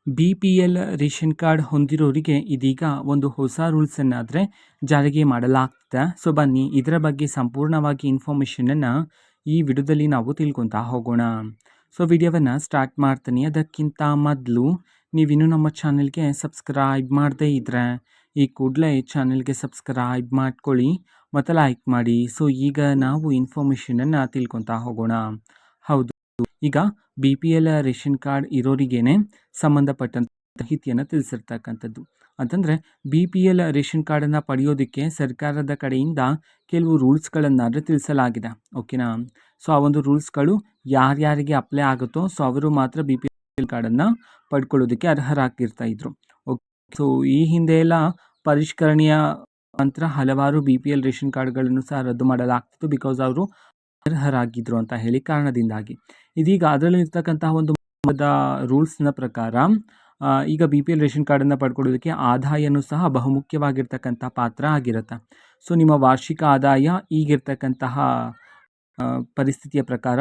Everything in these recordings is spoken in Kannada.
BPL ರೇಷನ್ ಕಾರ್ಡ್ ಹೊಂದಿರೋರಿಗೆ ಇದೀಗ ಒಂದು ಹೊಸ ರೂಲ್ಸನ್ನಾದರೆ ಜಾರಿಗೆ ಮಾಡಲಾಗ್ತದೆ. ಸೊ ಬನ್ನಿ ಇದರ ಬಗ್ಗೆ ಸಂಪೂರ್ಣವಾಗಿ ಇನ್ಫಾರ್ಮೇಷನನ್ನು ಈ ವಿಡಿಯೋದಲ್ಲಿ ನಾವು ತಿಳ್ಕೊತಾ ಹೋಗೋಣ. ಸೊ ವಿಡಿಯೋವನ್ನು ಸ್ಟಾರ್ಟ್ ಮಾಡ್ತೀನಿ. ಅದಕ್ಕಿಂತ ಮೊದಲು ನೀವಿನ್ನೂ ನಮ್ಮ ಚಾನಲ್ಗೆ ಸಬ್ಸ್ಕ್ರೈಬ್ ಮಾಡದೇ ಇದ್ದರೆ ಈ ಕೂಡಲೇ ಚಾನಲ್ಗೆ ಸಬ್ಸ್ಕ್ರೈಬ್ ಮಾಡ್ಕೊಳ್ಳಿ ಮತ್ತು ಲೈಕ್ ಮಾಡಿ. ಸೊ ಈಗ ನಾವು ಇನ್ಫಾರ್ಮೇಷನನ್ನು ತಿಳ್ಕೊತಾ ಹೋಗೋಣ. ಹೌದು, ಈಗ BPL ರೇಷನ್ ಕಾರ್ಡ್ ಇರೋರಿಗೇನೆ ಸಂಬಂಧಪಟ್ಟಂಥ ಮಾಹಿತಿಯನ್ನು ತಿಳಿಸಿರ್ತಕ್ಕಂಥದ್ದು. ಅಂತಂದರೆ BPL ರೇಷನ್ ಕಾರ್ಡನ್ನು ಪಡೆಯೋದಕ್ಕೆ ಸರ್ಕಾರದ ಕಡೆಯಿಂದ ಕೆಲವು ರೂಲ್ಸ್ಗಳನ್ನಾದರೆ ತಿಳಿಸಲಾಗಿದೆ. ಓಕೆನಾ? ಸೊ ಆ ಒಂದು ರೂಲ್ಸ್ಗಳು ಯಾರ್ಯಾರಿಗೆ ಅಪ್ಲೈ ಆಗುತ್ತೋ ಸೊ ಅವರು ಮಾತ್ರ BPL ಕಾರ್ಡನ್ನು ಪಡ್ಕೊಳ್ಳೋದಕ್ಕೆ ಅರ್ಹರಾಗಿರ್ತಾ ಇದ್ರು. ಓಕೆ, ಸೊ ಈ ಹಿಂದೆ ಎಲ್ಲ ಪರಿಷ್ಕರಣೆಯ ನಂತರ ಹಲವಾರು BPL ರೇಷನ್ ಕಾರ್ಡ್ಗಳನ್ನು ಸಹ ರದ್ದು ಮಾಡಲಾಗ್ತಿತ್ತು, ಬಿಕಾಸ್ ಅವರು ಅರ್ಹರಾಗಿದ್ದರು ಅಂತ ಹೇಳಿ ಕಾರಣದಿಂದಾಗಿ. ಇದೀಗ ಅದರಲ್ಲಿರ್ತಕ್ಕಂತಹ ಒಂದು ರೂಲ್ಸ್ನ ಪ್ರಕಾರ ಈಗ BPL ರೇಷನ್ ಕಾರ್ಡನ್ನು ಪಡ್ಕೊಳ್ಳೋದಕ್ಕೆ ಆದಾಯನೂ ಸಹ ಬಹುಮುಖ್ಯವಾಗಿರ್ತಕ್ಕಂಥ ಪಾತ್ರ ಆಗಿರುತ್ತೆ. ಸೊ ನಿಮ್ಮ ವಾರ್ಷಿಕ ಆದಾಯ ಈಗಿರ್ತಕ್ಕಂತಹ ಪರಿಸ್ಥಿತಿಯ ಪ್ರಕಾರ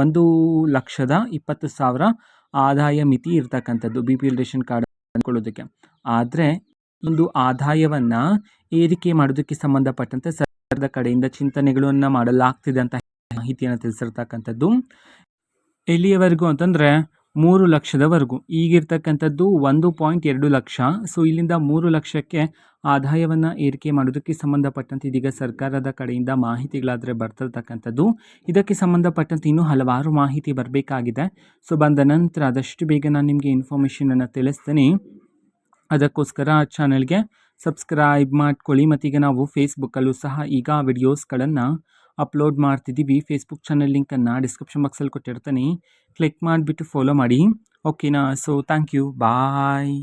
1,20,000 ಆದಾಯ ಮಿತಿ ಇರ್ತಕ್ಕಂಥದ್ದು BPL ರೇಷನ್ ಕಾರ್ಡ್ ಪಡ್ಕೊಳ್ಳೋದಕ್ಕೆ. ಆದರೆ ಒಂದು ಆದಾಯವನ್ನು ಏರಿಕೆ ಮಾಡೋದಕ್ಕೆ ಸಂಬಂಧಪಟ್ಟಂತೆ ಸರ್ಕಾರದ ಕಡೆಯಿಂದ ಚಿಂತನೆಗಳನ್ನು ಮಾಡಲಾಗ್ತಿದೆ ಅಂತ ಮಾಹಿತಿಯನ್ನು ತಿಳಿಸಿರ್ತಕ್ಕಂಥದ್ದು. ಎಲ್ಲಿಯವರೆಗೂ ಅಂತಂದರೆ 3 ಲಕ್ಷದವರೆಗೂ. ಈಗಿರ್ತಕ್ಕಂಥದ್ದು 1.2 ಲಕ್ಷ. ಸೊ ಇಲ್ಲಿಂದ 3 ಲಕ್ಷಕ್ಕೆ ಆದಾಯವನ್ನು ಏರಿಕೆ ಮಾಡೋದಕ್ಕೆ ಸಂಬಂಧಪಟ್ಟಂತೆ ಇದೀಗ ಸರ್ಕಾರದ ಕಡೆಯಿಂದ ಮಾಹಿತಿಗಳಾದರೆ ಬರ್ತಿರ್ತಕ್ಕಂಥದ್ದು. ಇದಕ್ಕೆ ಸಂಬಂಧಪಟ್ಟಂತೆ ಇನ್ನೂ ಹಲವಾರು ಮಾಹಿತಿ ಬರಬೇಕಾಗಿದೆ. ಸೊ ಬಂದ ನಂತರ ಆದಷ್ಟು ಬೇಗ ನಾನು ನಿಮಗೆ ಇನ್ಫಾರ್ಮೇಷನನ್ನು ತಿಳಿಸ್ತೀನಿ. ಅದಕ್ಕೋಸ್ಕರ ಚಾನಲ್ಗೆ ಸಬ್ಸ್ಕ್ರೈಬ್ ಮಾಡ್ಕೊಳ್ಳಿ. ಮತ್ತೀಗ ನಾವು ಫೇಸ್ಬುಕ್ಕಲ್ಲೂ ಸಹ ಈಗ ವಿಡಿಯೋಸ್ಗಳನ್ನು ಅಪ್ಲೋಡ್ ಮಾಡ್ತಿದ್ದೀವಿ. ಫೇಸ್ಬುಕ್ ಚಾನಲ್ ಲಿಂಕನ್ನು ಡಿಸ್ಕ್ರಿಪ್ಷನ್ ಬಾಕ್ಸಲ್ಲಿ ಕೊಟ್ಟಿರ್ತೀನಿ, ಕ್ಲಿಕ್ ಮಾಡಿಬಿಟ್ಟು ಫಾಲೋ ಮಾಡಿ. ಓಕೆನಾ? So thank you, bye.